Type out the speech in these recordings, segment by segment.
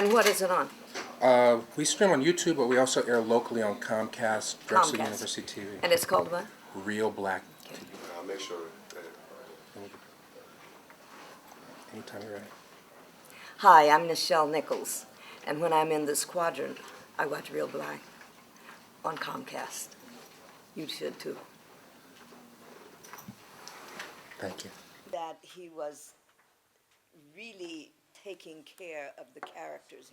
And what is it on? We stream on YouTube, but we also air locally on Comcast, Drexel Comcast. University TV. And it's called what? Real Black Okay. TV. I'll make sure that. Anytime you're ready. Hi, I'm Nichelle Nichols, and when I'm in this quadrant, I watch Real Black on Comcast. You should too. Thank you. That he was really taking care of the characters,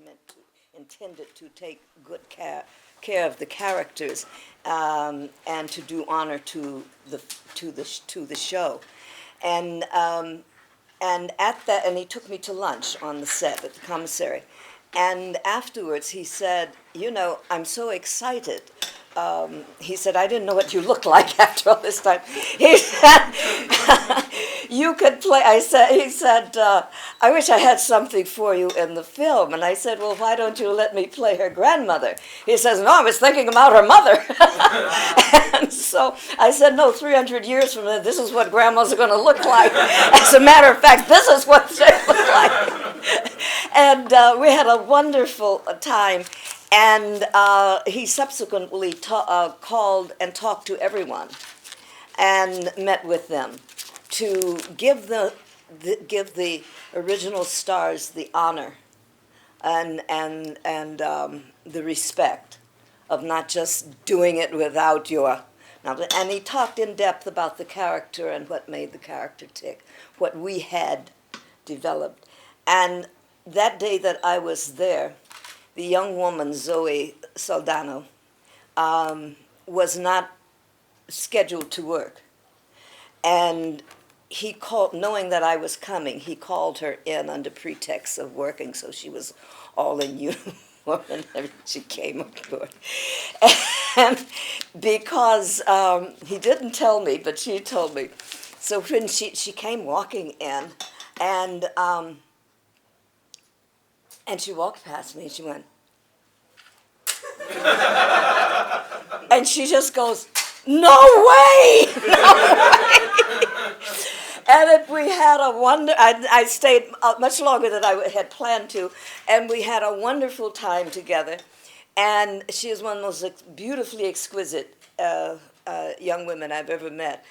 intended to take good care of the characters, and to do honor to the show, and at that, and he took me to lunch on the set at the commissary, and afterwards he said, "You know, I'm so excited." He said, "I didn't know what you looked like after all this time." He said, "You could play." He said, "I wish I had something for you in the film." And I said, "Well, why don't you let me play her grandmother?" He says, "No, I was thinking about her mother." And so I said, "No, 300 years from now, this is what grandmas are going to look like. As a matter of fact, this is what they look like." And we had a wonderful time. And he subsequently called and talked to everyone and met with them to give the original stars the honor and the respect of not just doing it without your. And he talked in depth about the character and what made the character tick, what we had developed. And that day that I was there, the young woman, Zoe Saldana, was not scheduled to work. And he called, knowing that I was coming, he called her in under pretext of working, so she was all in uniform and she came aboard. And because he didn't tell me, but she told me. So when she came walking in, and she walked past me, and she went, and she just goes, "No way! No way!" And we had a I stayed much longer than I had planned to, and we had a wonderful time together. And she is one of the most beautifully exquisite young women I've ever met,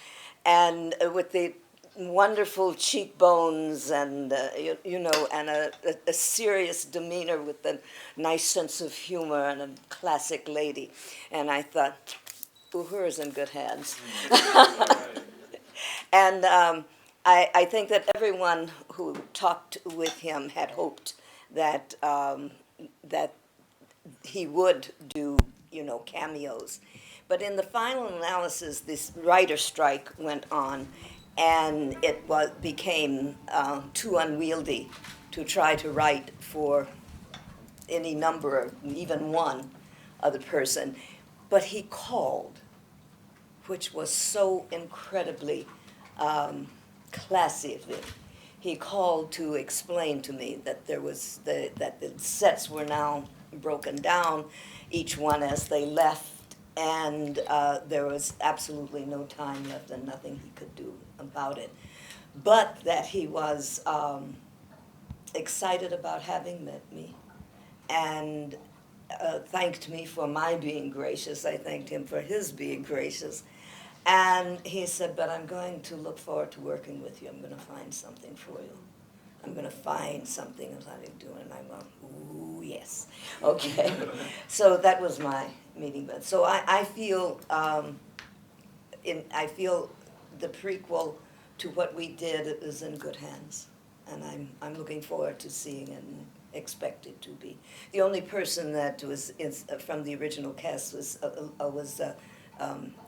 and with the wonderful cheekbones and and a serious demeanor with a nice sense of humor and a classic lady. And I thought, "Ooh, her is in good hands." And I think that everyone who talked with him had hoped that that he would do cameos. But in the final analysis, this writer strike went on, and it became too unwieldy to try to write for any number of, even one other person. But he called, which was so incredibly classy of him. He called to explain to me that that the sets were now broken down, each one as they left, and there was absolutely no time left and nothing he could do about it. But that he was excited about having met me, and thanked me for my being gracious. I thanked him for his being gracious. And he said, "But I'm going to look forward to working with you. I'm going to find something for you. I'm going to find something that I'm doing." And I'm like, "Ooh, yes." Okay. So that was my meeting. But so I feel I feel the prequel to what we did is in good hands, and I'm looking forward to seeing it and expect it to be. The only person that was from the original cast was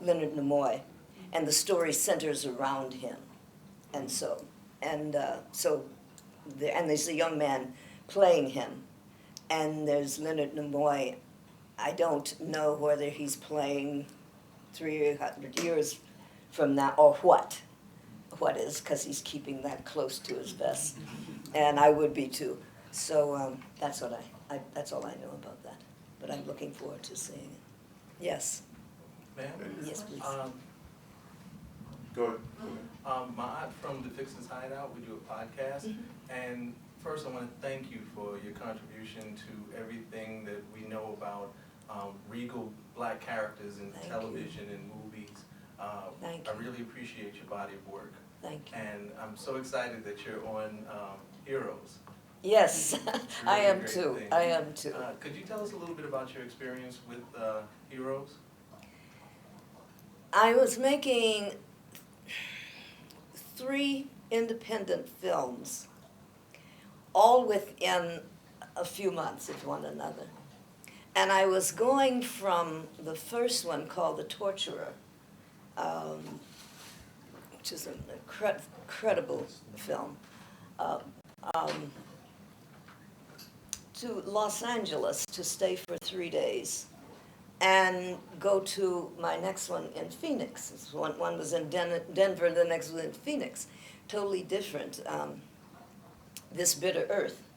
Leonard Nimoy, and the story centers around him, and there's a young man playing him, and there's Leonard Nimoy. I don't know whether he's playing 300 years from now or what is, because he's keeping that close to his vest, and I would be too. So that's what that's all I know about that. But I'm looking forward to seeing it. Yes. Ma'am? Yes, please. Go ahead. My aunt from the Vixen's Hideout, we do a podcast, and first I want to thank you for your contribution to everything that we know about regal black characters in Thank television and movies. Thank I you. really appreciate your body of work. Thank you. And I'm so excited that you're on Heroes. Yes, I Really am great too. thing. I am too. Could you tell us a little bit about your experience with Heroes? I was making 3 independent films, all within a few months of one another. And I was going from the first one called The Torturer, which is an incredible film, to Los Angeles to stay for 3 days and go to my next one in Phoenix. One was in Denver, the next was in Phoenix. Totally different. This Bitter Earth,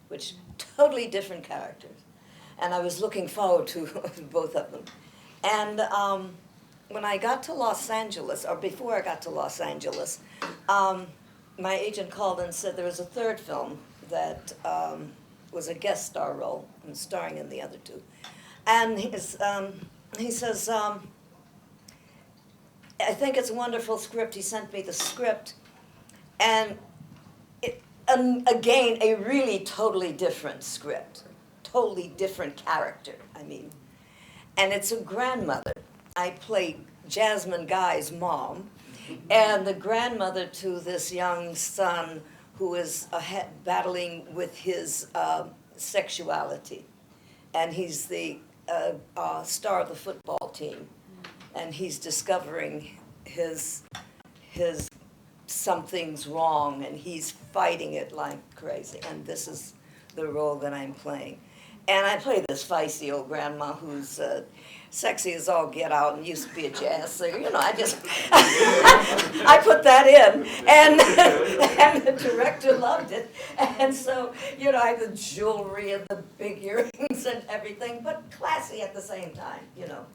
which totally different characters. And I was looking forward to both of them. And when I got to Los Angeles, or before I got to Los Angeles, my agent called and said there was a 3rd film that was a guest star role, and starring in the other 2. And he says, I think it's a wonderful script. He sent me the script. And again, a really totally different script, totally different character, I mean. And it's a grandmother. I play Jasmine Guy's mom, and the grandmother to this young son who is battling with his sexuality. And he's the star of the football team, and he's discovering his something's wrong, and he's fighting it like crazy. And this is the role that I'm playing. And I play this feisty old grandma who's sexy as all get out and used to be a jazz singer. You know, I just, I put that in. And the director loved it. And so, you know, I have the jewelry and the big earrings and everything, but classy at the same time, you know.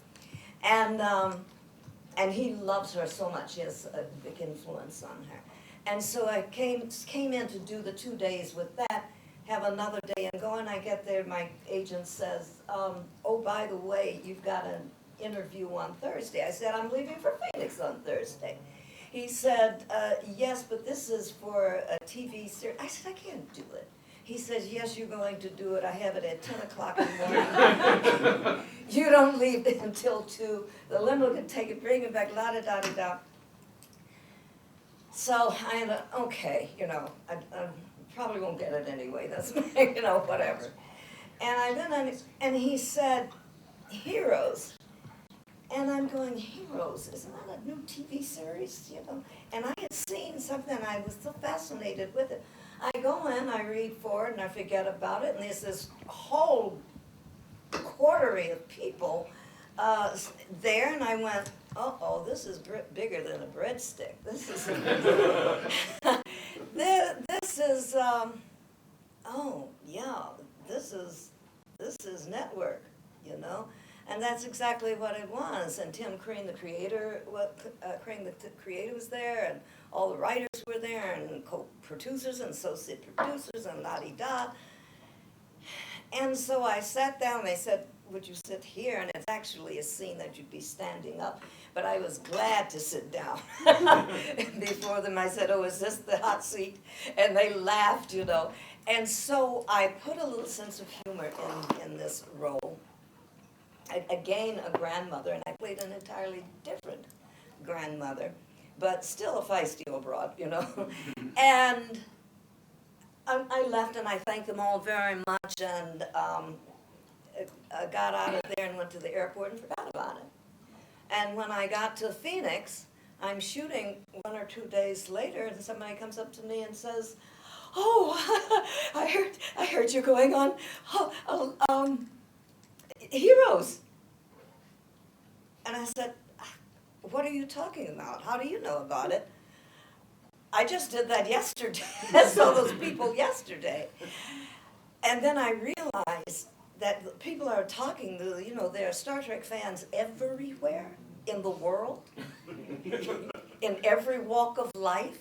And he loves her so much. He has a big influence on her. And so I came in to do the 2 days with that, have another day, and go, and I get there, my agent says, oh, by the way, you've got an interview on Thursday. I said, I'm leaving for Phoenix on Thursday. He said, yes, but this is for a TV series. I said, I can't do it. He says, yes, you're going to do it. I have it at 10 o'clock in the morning. You don't leave until 2. The limo can take it, bring it back, la-da-da-da-da. So I ended up, okay, you know, I probably won't get it anyway. That's, you know, whatever. And I went on, and he said, Heroes. And I'm going, Heroes, isn't that a new TV series, you know? And I had seen something, I was so fascinated with it. I go in, I read for it, and I forget about it, and there's this whole coterie of people there, and I went, uh-oh, this is bigger than a breadstick. This is, this is, oh, yeah, this is network, you know? And that's exactly what it was. And Tim Crane, the creator, the creator was there, and all the writers were there, and co-producers and associate producers, and la-di-da. And so I sat down, and they said, would you sit here? And it's actually a scene that you'd be standing up. But I was glad to sit down. Before them, I said, oh, is this the hot seat? And they laughed, you know. And so I put a little sense of humor in this role. Again, a grandmother, and I played an entirely different grandmother, but still a feisty old broad, you know. And I left, and I thanked them all very much, and got out of there and went to the airport and forgot about it. And when I got to Phoenix, I'm shooting 1 or 2 days later, and somebody comes up to me and says, oh, I heard you're going on Heroes. And I said, what are you talking about? How do you know about it? I just did that yesterday. I saw those people yesterday. And then I realized that people are talking, you know, there are Star Trek fans everywhere in the world, in every walk of life.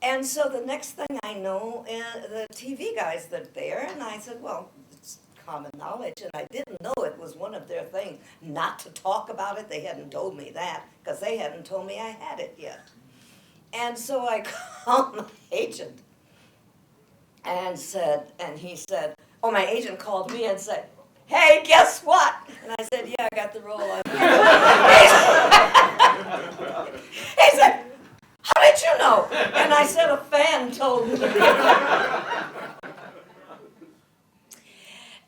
And so the next thing I know, the TV guys that are there, and I said, well, it's common knowledge, and I didn't know it was one of their things not to talk about it. They hadn't told me that, because they hadn't told me I had it yet. And so I called my agent and he said, oh, my agent called me and said, hey, guess what? And I said, yeah, I got the role. He said, how did you know? And I said, a fan told me.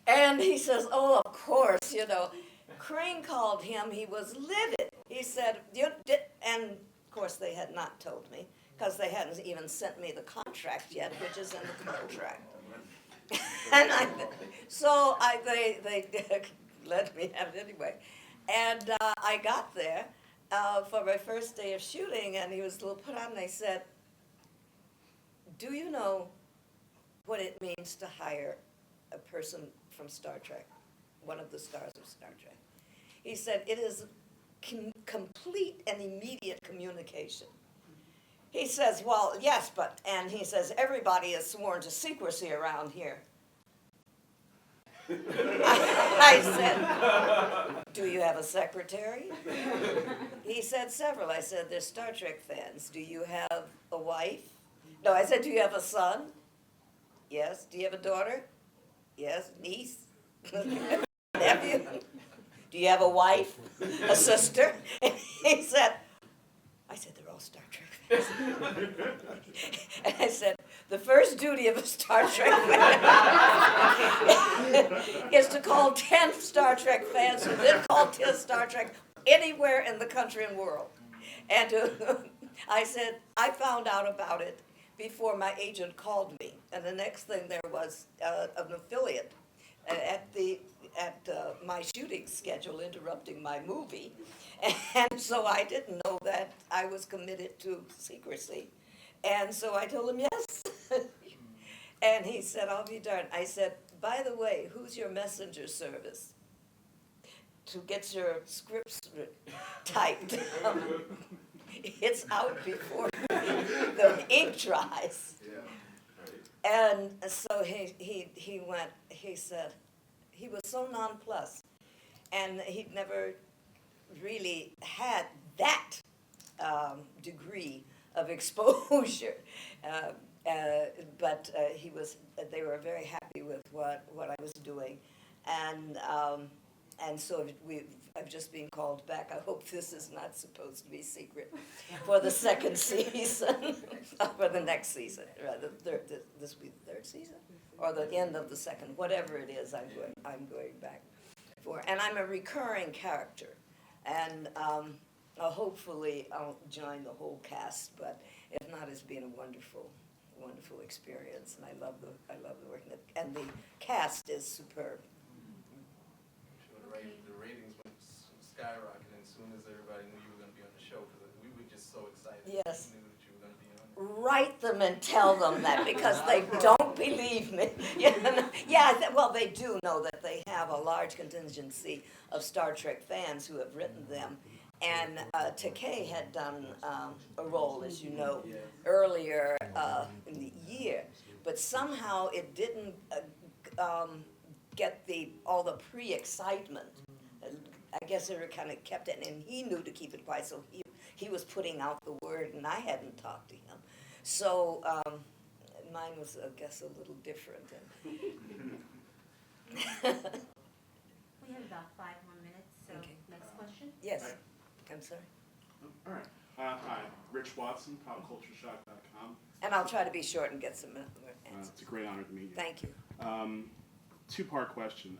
And he says, oh, of course, Crane called him. He was livid. He said, and of course they had not told me, because they hadn't even sent me the contract yet, which is in the contract. And they let me have it anyway. And I got there for my first day of shooting, and he was a little put on, and they said, do you know what it means to hire a person from Star Trek, one of the stars of Star Trek? He said, it is complete and immediate communication. He says, well, yes, and he says, everybody is sworn to secrecy around here. I said, do you have a secretary? He said, several. I said, they're Star Trek fans. Do you have a wife? No, I said, do you have a son? Yes. Do you have a daughter? Yes. Niece? Nephew? Do you have a wife? A sister? And he said, I said, they're all Star Trek fans. And I said, the first duty of a Star Trek fan is to call 10 Star Trek fans who then call 10 Star Trek anywhere in the country and world. And I said, I found out about it before my agent called me. And the next thing there was an affiliate at my shooting schedule interrupting my movie. And so I didn't know that I was committed to secrecy. And so I told him yes. And he said, I'll be darned. I said, by the way, who's your messenger service to get your scripts typed? It's out before the ink dries. And so he went, he said, he was so nonplussed. And he'd never really had that degree of exposure. But they were very happy with what I was doing. And so I've just been called back. I hope this is not supposed to be secret for the second season, for the next season, rather. This will be the third season, or the end of the second, whatever it is. I'm going back for, and I'm a recurring character, and hopefully I'll join the whole cast. But if not, it's been a wonderful experience, and I love the work, and the cast is superb. The ratings went skyrocketing as soon as everybody knew you were going to be on the show, because we were just so excited. Yes. We knew that you were going to be on it. Write them and tell them that, because they don't believe me. Well, they do know that they have a large contingency of Star Trek fans who have written them. And Takei had done a role, as you know, earlier in the year, but somehow it didn't get all the pre-excitement. I guess they were kind of kept it, and he knew to keep it quiet, so he was putting out the word, and I hadn't talked to him. So mine was, I guess, a little different. We have about 5 more minutes, so Okay. next question? Yes, I'm sorry. All right. Hi, Rich Watson, popcultureshock.com. And I'll try to be short and get some answers. It's a great honor to meet you. Thank you. Two-part question.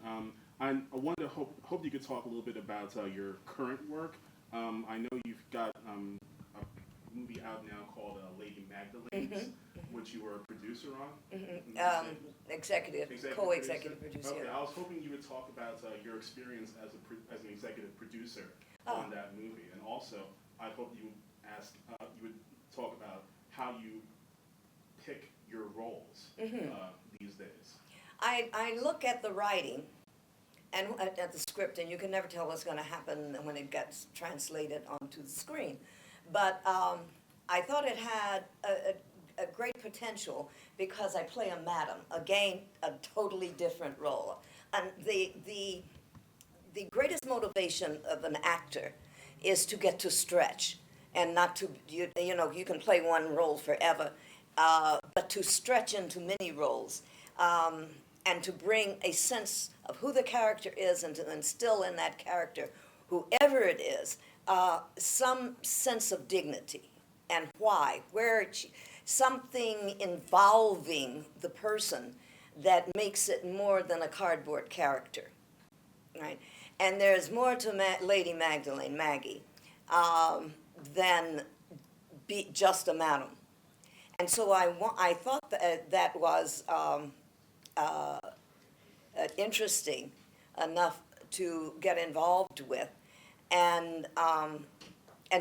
I wanted to hope you could talk a little bit about your current work. I know you've got a movie out now called Lady Magdalene, which you were a producer on. Co-executive producer. Okay, I was hoping you would talk about your experience as an executive producer on that movie, and also I hope you would talk about how you pick your roles these days. I look at the writing and at the script, and you can never tell what's going to happen when it gets translated onto the screen. But I thought it had a great potential because I play a madam. Again, a totally different role. And the greatest motivation of an actor is to get to stretch and not to, you know, you can play one role forever, but to stretch into many roles, and to bring a sense of who the character is and to instill in that character, whoever it is, some sense of dignity and why, something involving the person that makes it more than a cardboard character, right? And there's more to Lady Magdalene, Maggie, than just a madam. And so I thought that was interesting enough to get involved with, and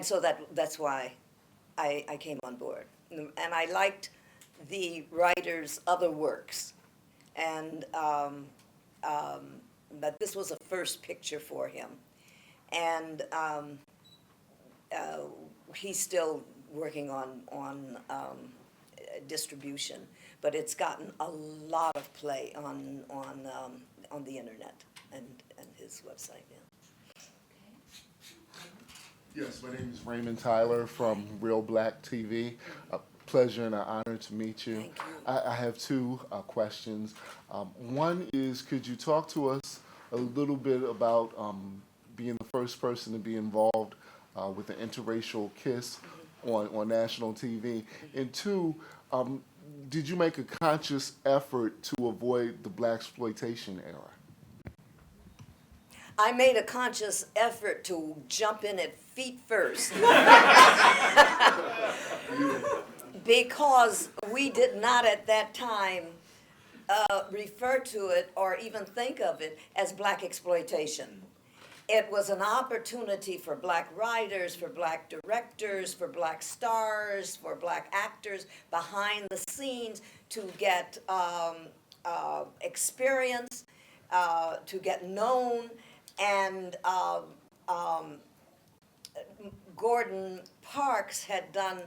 so that's why I came on board. And I liked the writer's other works, and but this was a first picture for him, and he's still working on distribution, but it's gotten a lot of play on the internet and his website. Yeah. Yes, my name is Raymond Tyler from Real Black TV. A pleasure and an honor to meet you. Thank you. I have two questions. One is, could you talk to us a little bit about being the first person to be involved with the Interracial Kiss on national TV? And two, did you make a conscious effort to avoid the blaxploitation era? I made a conscious effort to jump in it feet first. Because we did not at that time refer to it or even think of it as black exploitation. It was an opportunity for black writers, for black directors, for black stars, for black actors behind the scenes to get experience, to get known, and Gordon Parks had done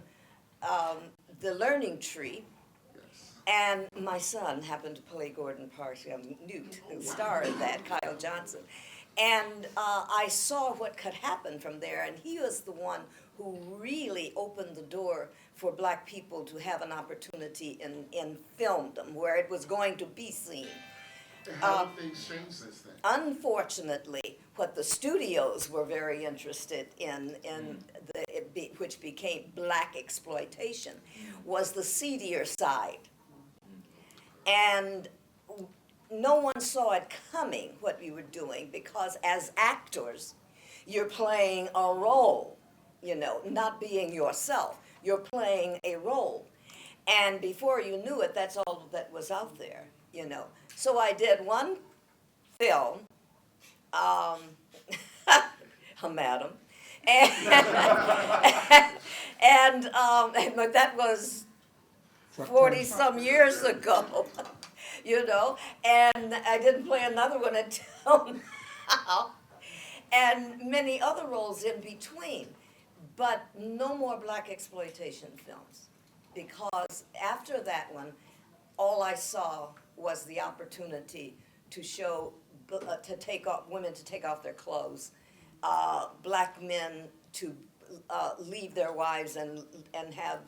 The Learning Tree, and my son happened to play Gordon Parks, Newt, the star of that, Kyle Johnson. And I saw what could happen from there, and he was the one who really opened the door for black people to have an opportunity in filmdom, where it was going to be seen. How have things changed since then? Unfortunately, what the studios were very interested in which became black exploitation, was the seedier side. And no one saw it coming, what you were doing, because as actors, you're playing a role, you know, not being yourself. You're playing a role. And before you knew it, that's all that was out there, you know. So I did one film, a madam, and that was 40-some years ago, you know, and I didn't play another one until now, and many other roles in between, but no more black exploitation films, because after that one, all I saw was the opportunity to show, women to take off their clothes, black men to leave their wives and have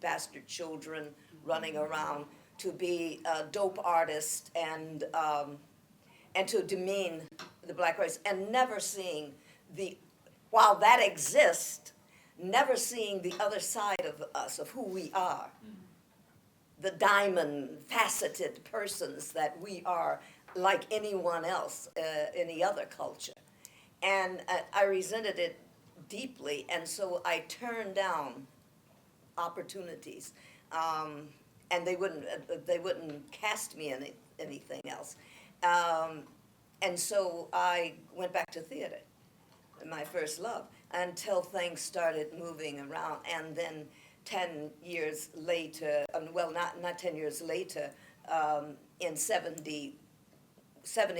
bastard children running around, to be a dope artist and to demean the black race, and never seeing while that exists, never seeing the other side of us, of who we are. The diamond, faceted persons that we are, like anyone else, any other culture. And I resented it deeply, and so I turned down opportunities, and they wouldn't cast me in anything else. And so I went back to theater, my first love, until things started moving around, and then 10 years later, well, not 10 years later, in 70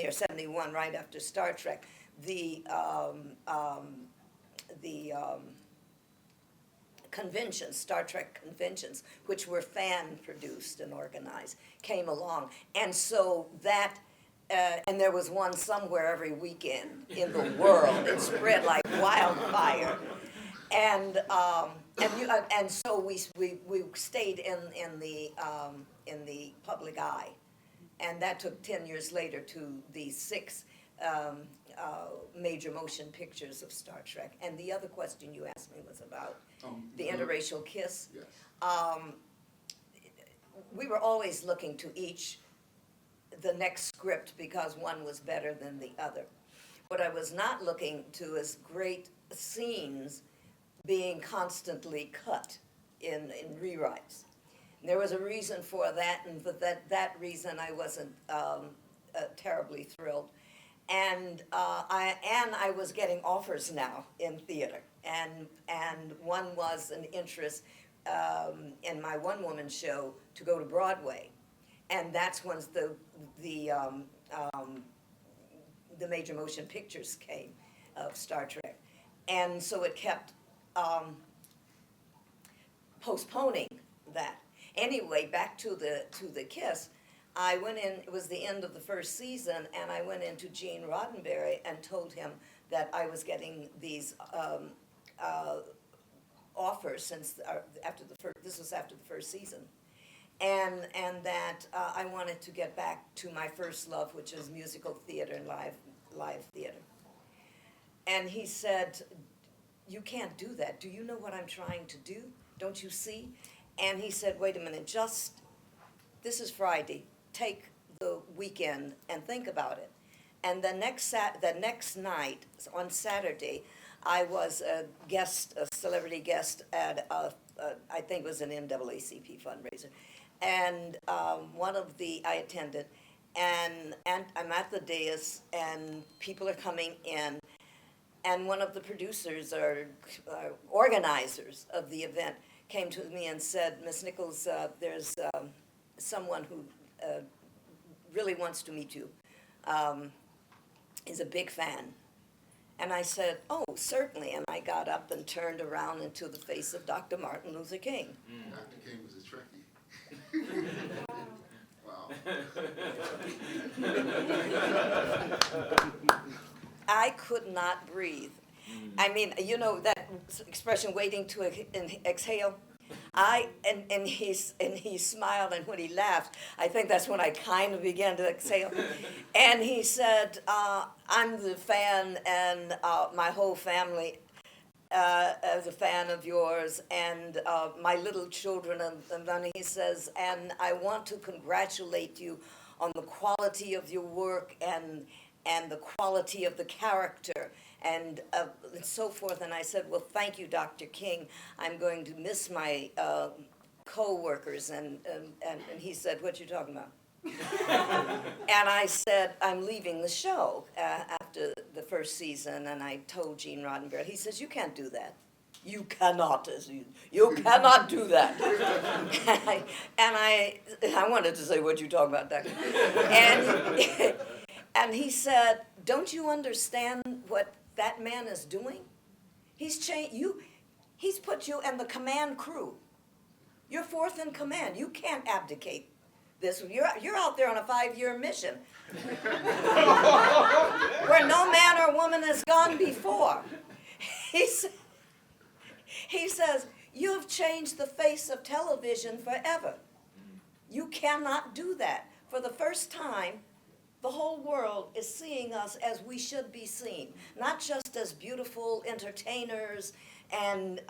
or 71, right after Star Trek, the conventions, Star Trek conventions, which were fan-produced and organized, came along. And so that, and there was one somewhere every weekend in the world. It spread like wildfire. And so we stayed in the public eye. And that took 10 years later to the 6 major motion pictures of Star Trek. And the other question you asked me was about the Interracial Kiss. Yes. We were always looking to the next script because one was better than the other. What I was not looking to is great scenes being constantly cut in rewrites. There was a reason for that, and for that reason I wasn't terribly thrilled. And I was getting offers now in theater, and one was an interest in my one-woman show to go to Broadway, and that's when the major motion pictures came of Star Trek, and so it kept postponing that. Anyway, back to the Kiss. I went in, it was the end of the first season, and I went into Gene Roddenberry and told him that I was getting these offers since this was after the first season, and that I wanted to get back to my first love, which is musical theater and live theater. And he said, "You can't do that. Do you know what I'm trying to do? Don't you see?" And he said, "Wait a minute, this is Friday. Take the weekend and think about it." And the next night, on Saturday, I was a celebrity guest at I think it was an NAACP fundraiser, and I attended, and I'm at the dais, and people are coming in, and one of the producers or organizers of the event came to me and said, "Miss Nichols, there's someone who really wants to meet you, is a big fan." And I said, "Oh, certainly." And I got up and turned around into the face of Dr. Martin Luther King. Dr. King was a Trekkie. Wow. I could not breathe. I mean, you know that expression, waiting to exhale? And he smiled, and when he laughed, I think that's when I kind of began to exhale. And he said, "I'm the fan, and my whole family is a fan of yours, and my little children." And then he says, "And I want to congratulate you on the quality of your work and the quality of the character, and so forth." And I said, "Well, thank you, Dr. King. I'm going to miss my co-workers." And he said, "What you talking about?" And I said, "I'm leaving the show after the first season." And I told Gene Roddenberry. He says, "You can't do that. You cannot. You cannot do that." And I wanted to say, "What you talking about, Doctor?" And he said, "Don't you understand what that man is doing? He's put you in the command crew. You're fourth in command. You can't abdicate this. You're out there on a 5-year mission where no man or woman has gone before." He says, "You have changed the face of television forever. You cannot do that. For the first time, the whole world is seeing us as we should be seen, not just as beautiful entertainers and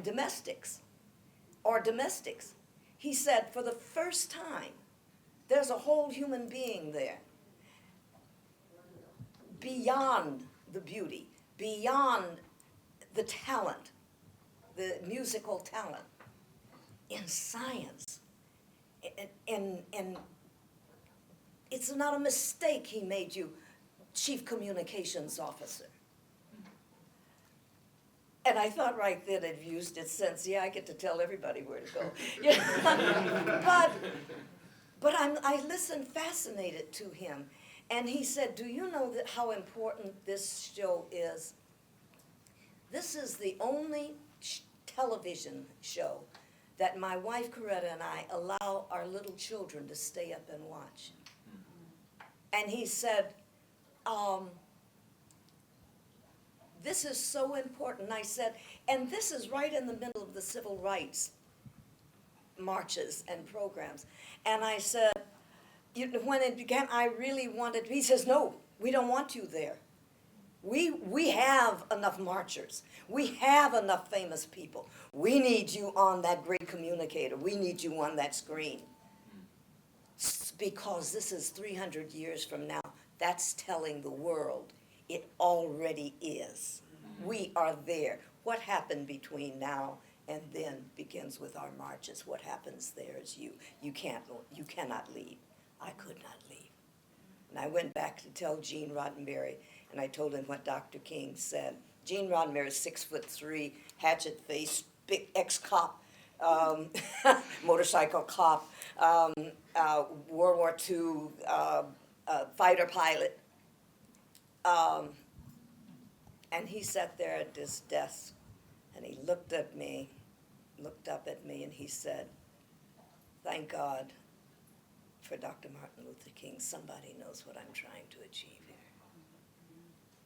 domestics. He said, "For the first time, there's a whole human being there, beyond the beauty, beyond the talent, the musical talent, in science, and it's not a mistake he made you chief communications officer." And I thought right then it used its sense. Yeah, I get to tell everybody where to go. But I listened fascinated to him. And he said, "Do you know how important this show is? This is the only television show that my wife Coretta and I allow our little children to stay up and watch. And he said, this is so important. I said, and this is right in the middle of the civil rights marches and programs. And I said, when it began, I really wanted, he says, no, we don't want you there. We have enough marchers. We have enough famous people. We need you on that great communicator. We need you on that screen. Because this is 300 years from now. That's telling the world it already is. We are there. What happened between now and then begins with our marches. What happens there is you. You cannot leave. I could not leave. And I went back to tell Gene Roddenberry, and I told him what Dr. King said. Gene Roddenberry is 6'3", hatchet face, big ex-cop, motorcycle cop, World War II fighter pilot. And he sat there at this desk, and he looked up at me, and he said, "Thank God for Dr. Martin Luther King. Somebody knows what I'm trying to achieve here."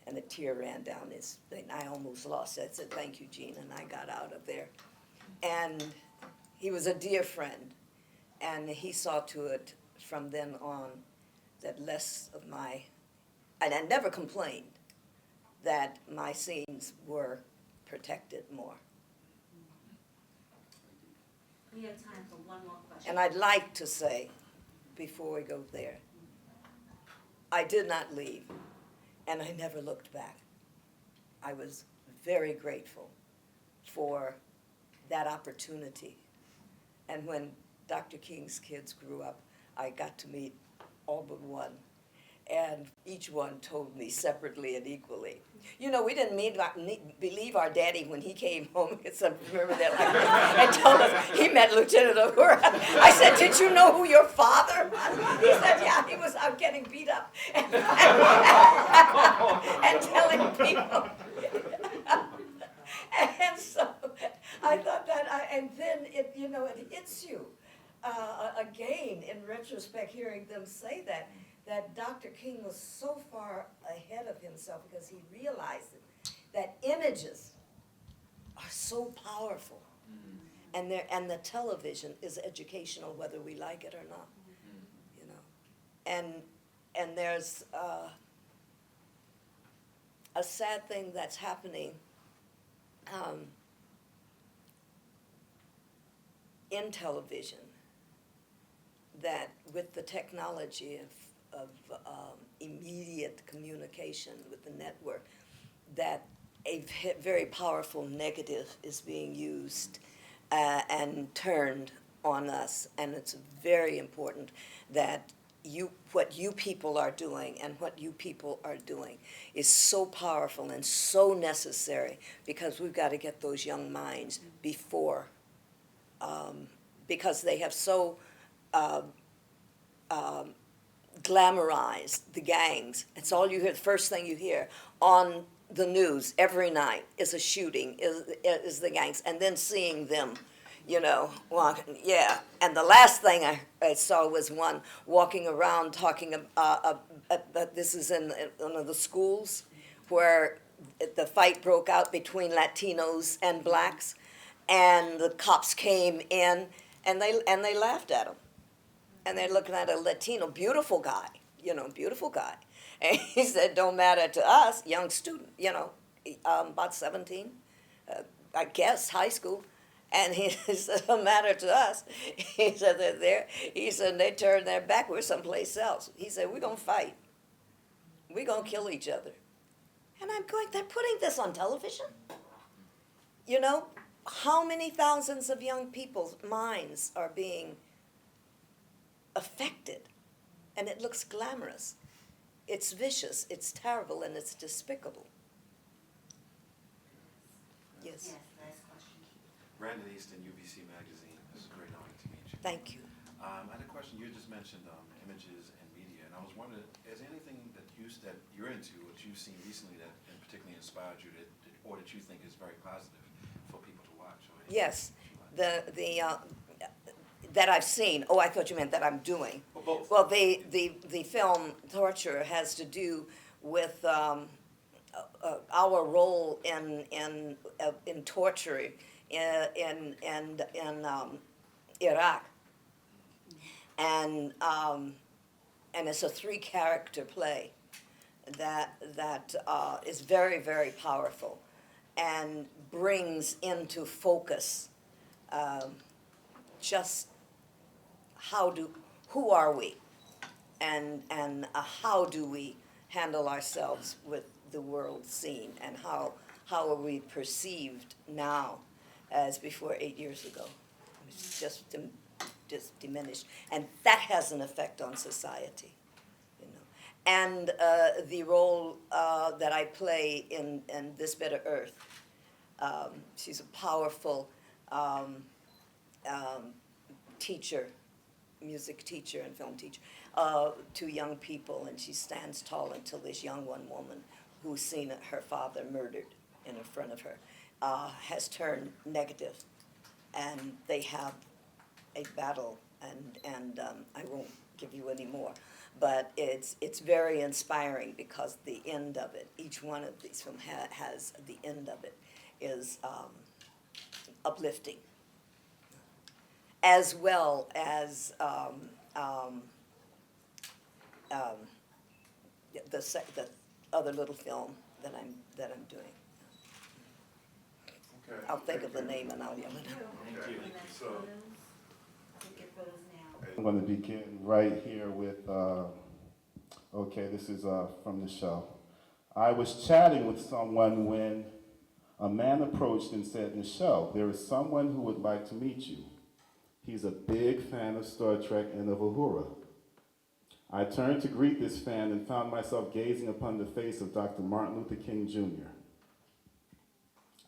And a tear ran down his thing. I almost lost it. I said, "Thank you, Gene," and I got out of there. And he was a dear friend, and he saw to it from then on that less of my, and I never complained, that my scenes were protected more. We have time for one more question. And I'd like to say, before we go there, I did not leave, and I never looked back. I was very grateful for that opportunity. And when Dr. King's kids grew up, I got to meet all but one. And each one told me separately and equally. You know, we didn't believe our daddy when he came home. Remember that? And told us he met Lieutenant Uhura. I said, "Did you know who your father was?" He said, "Yeah, he was out getting beat up and telling people." And so I thought that, and then it hits you again in retrospect, hearing them say that Dr. King was so far ahead of himself because he realized that images are so powerful, and the television is educational whether we like it or not, you know, and there's a sad thing that's happening in television, that with the technology of immediate communication with the network, that a very powerful negative is being used and turned on us. And it's very important that what you people are doing and what you people are doing is so powerful and so necessary, because we've got to get those young minds before, because they have so glamorized the gangs. It's all you hear. The first thing you hear on the news every night is a shooting, is the gangs, and then seeing them, walking. Yeah, and the last thing I saw was one walking around talking about this is in one of the schools where the fight broke out between Latinos and blacks, and the cops came in and they laughed at him. And they're looking at a Latino, beautiful guy. And he said, "Don't matter to us," young student, about 17, I guess, high school. And he said, "Don't matter to us." He said, "They're there." He said, "They turned their back, we're someplace else." He said, "We're going to fight. We're going to kill each other." And I'm going, they're putting this on television? How many thousands of young people's minds are being affected, and it looks glamorous. It's vicious, it's terrible, and it's despicable. Yes. Yes, last question. Brandon Easton, UBC Magazine. This is a great honor to meet you. Thank you. I had a question. You just mentioned images and media, and I was wondering, is there anything that that you're into, what you've seen recently that particularly inspired you, or that you think is very positive for people to watch? Or Yes, that I've seen. Oh, I thought you meant that I'm doing. Well, both. Well, the film Torture has to do with our role in torture in Iraq, and it's a 3-character play that is very, very powerful and brings into focus just who are we, and how do we handle ourselves with the world scene, and how are we perceived now as before 8 years ago. It's just diminished, and that has an effect on society, you know. And the role that I play in This Bit of Earth, she's a powerful teacher, music teacher and film teacher, to young people, and she stands tall until this young woman who's seen her father murdered in front of her has turned negative, and they have a battle, and I won't give you any more, but it's very inspiring because the end of it, each one of these films has the end of it is uplifting, as well as the other little film that I'm doing. Okay. I'll think of the name and I'll yell it out. Okay, so Take your photos now. I'm going to begin right here with, okay, this is from Nichelle. I was chatting with someone when a man approached and said, Nichelle, there is someone who would like to meet you. He's a big fan of Star Trek and of Uhura. I turned to greet this fan and found myself gazing upon the face of Dr. Martin Luther King Jr.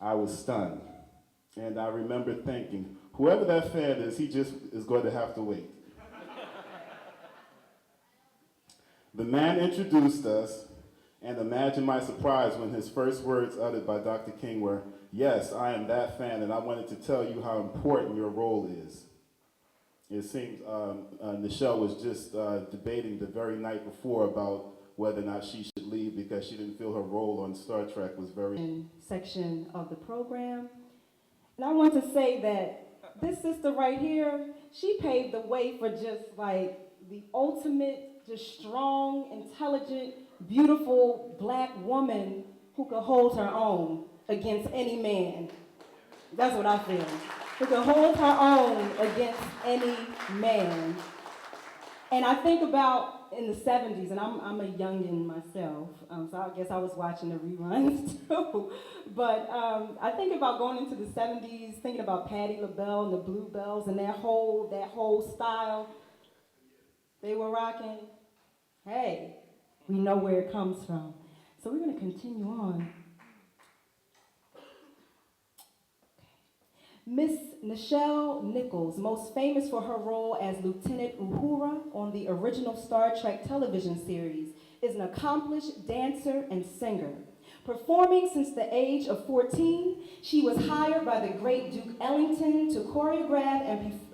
I was stunned, and I remember thinking, whoever that fan is, he just is going to have to wait. The man introduced us, and imagine my surprise when his first words uttered by Dr. King were, yes, I am that fan, and I wanted to tell you how important your role is. It seems Nichelle was just debating the very night before about whether or not she should leave because she didn't feel her role on Star Trek was very... section of the program. And I want to say that this sister right here, she paved the way for just like the ultimate, just strong, intelligent, beautiful black woman who could hold her own against any man. That's what I feel. Who could hold her own against any man. And I think about in the 70s, and I'm a youngin' myself, so I guess I was watching the reruns too. But I think about going into the 70s, thinking about Patti LaBelle and the Bluebells and that whole style they were rocking. Hey, we know where it comes from. So we're gonna continue on. Miss Nichelle Nichols, most famous for her role as Lieutenant Uhura on the original Star Trek television series, is an accomplished dancer and singer. Performing since the age of 14, she was hired by the great Duke Ellington to choreograph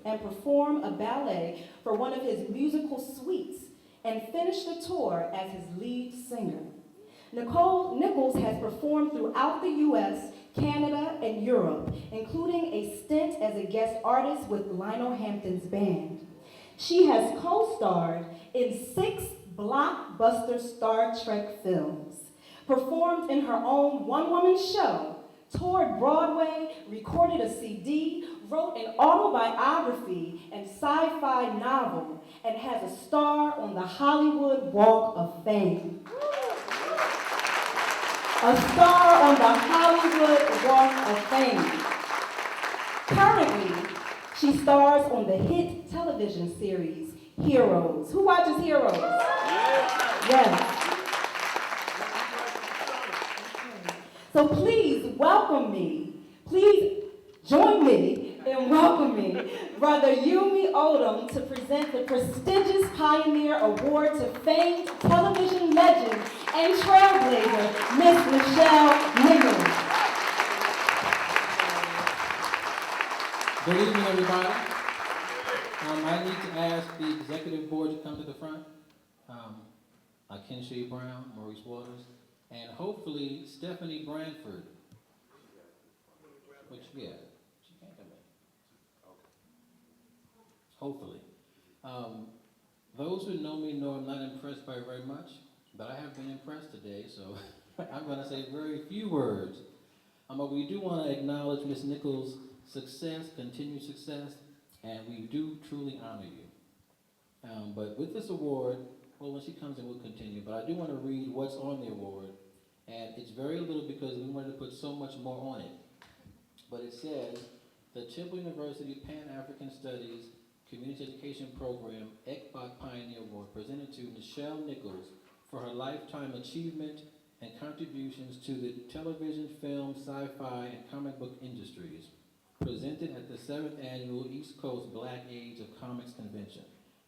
and perform a ballet for one of his musical suites and finish the tour as his lead singer. Nichols has performed throughout the U.S., Canada, and Europe, including a stint as a guest artist with Lionel Hampton's band. She has co-starred in 6 blockbuster Star Trek films, performed in her own one-woman show, toured Broadway, recorded a CD, wrote an autobiography and sci-fi novel, and has a star on the Hollywood Walk of Fame. A star on the Hollywood Walk of Fame. Currently, she stars on the hit television series, Heroes. Who watches Heroes? Yes. So please welcome me. Please join me in welcoming Brother Yumi Odom to present the prestigious Pioneer Award to famed television legend and trailblazer, Miss Nichelle Nichols. Good evening, everybody. I need to ask the executive board to come to the front. Ken Brown, Maurice Waters, and hopefully Stephanie Branford. Which, yeah, she can't come in. Hopefully. Those who know me know I'm not impressed by very much, but I have been impressed today, so I'm going to say very few words. But we do want to acknowledge Ms. Nichols' success, continued success, and we do truly honor you. But with this award, well, when she comes in, we'll continue, but I do want to read what's on the award, and it's very little because we wanted to put so much more on it. But it says, the Temple University Pan-African Studies Community Education Program ECBOC Pioneer Award presented to Nichelle Nichols for her lifetime achievement and contributions to the television, film, sci-fi, and comic book industries, presented at the 7th Annual East Coast Black Age of Comics Convention,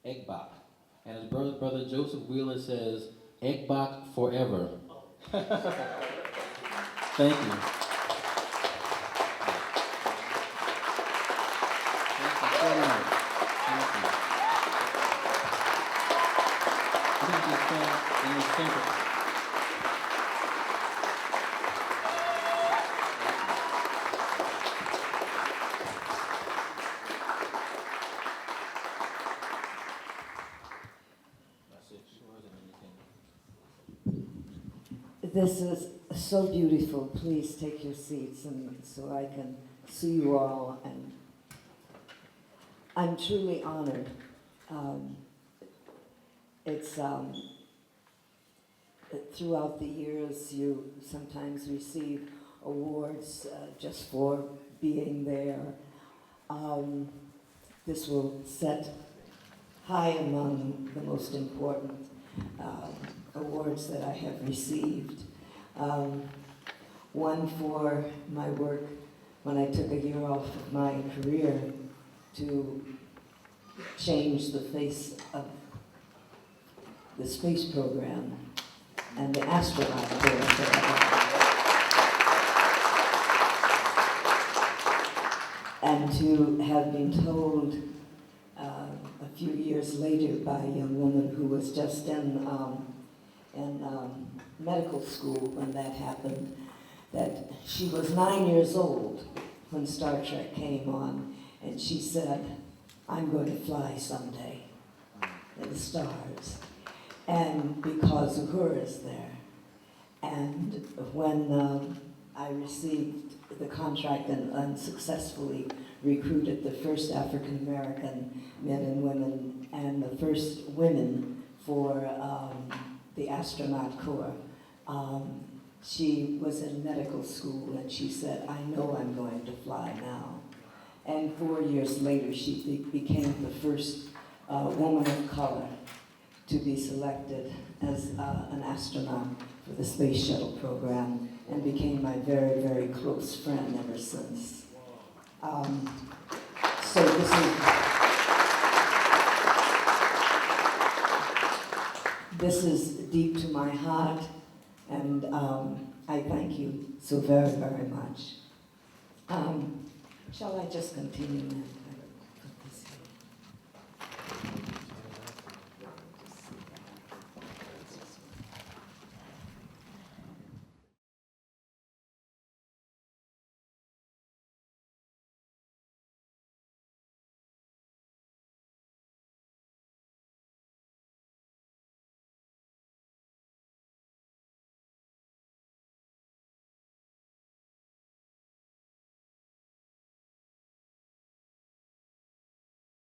ECBOC. And his brother Joseph Wheeler says, ECBOC forever. Thank you. This is so beautiful. Please take your seats and so I can see you all. And I'm truly honored. Throughout the years, you sometimes receive awards just for being there. This will set high among the most important awards that I have received. One for my work when I took a year off of my career to change the face of the space program and the astronaut program. And to have been told a few years later by a young woman who was just in medical school when that happened, that she was 9 years old when Star Trek came on, and she said, I'm going to fly someday in the stars. And because Uhura is there. And when I received the contract and unsuccessfully recruited the first African American men and women and the first women for the astronaut corps, she was in medical school and she said, I know I'm going to fly now. And 4 years later, she became the first woman of color to be selected as an astronaut for the Space Shuttle program and became my very, very close friend ever since. So this is deep to my heart, and I thank you so very, very much. Shall I just continue now?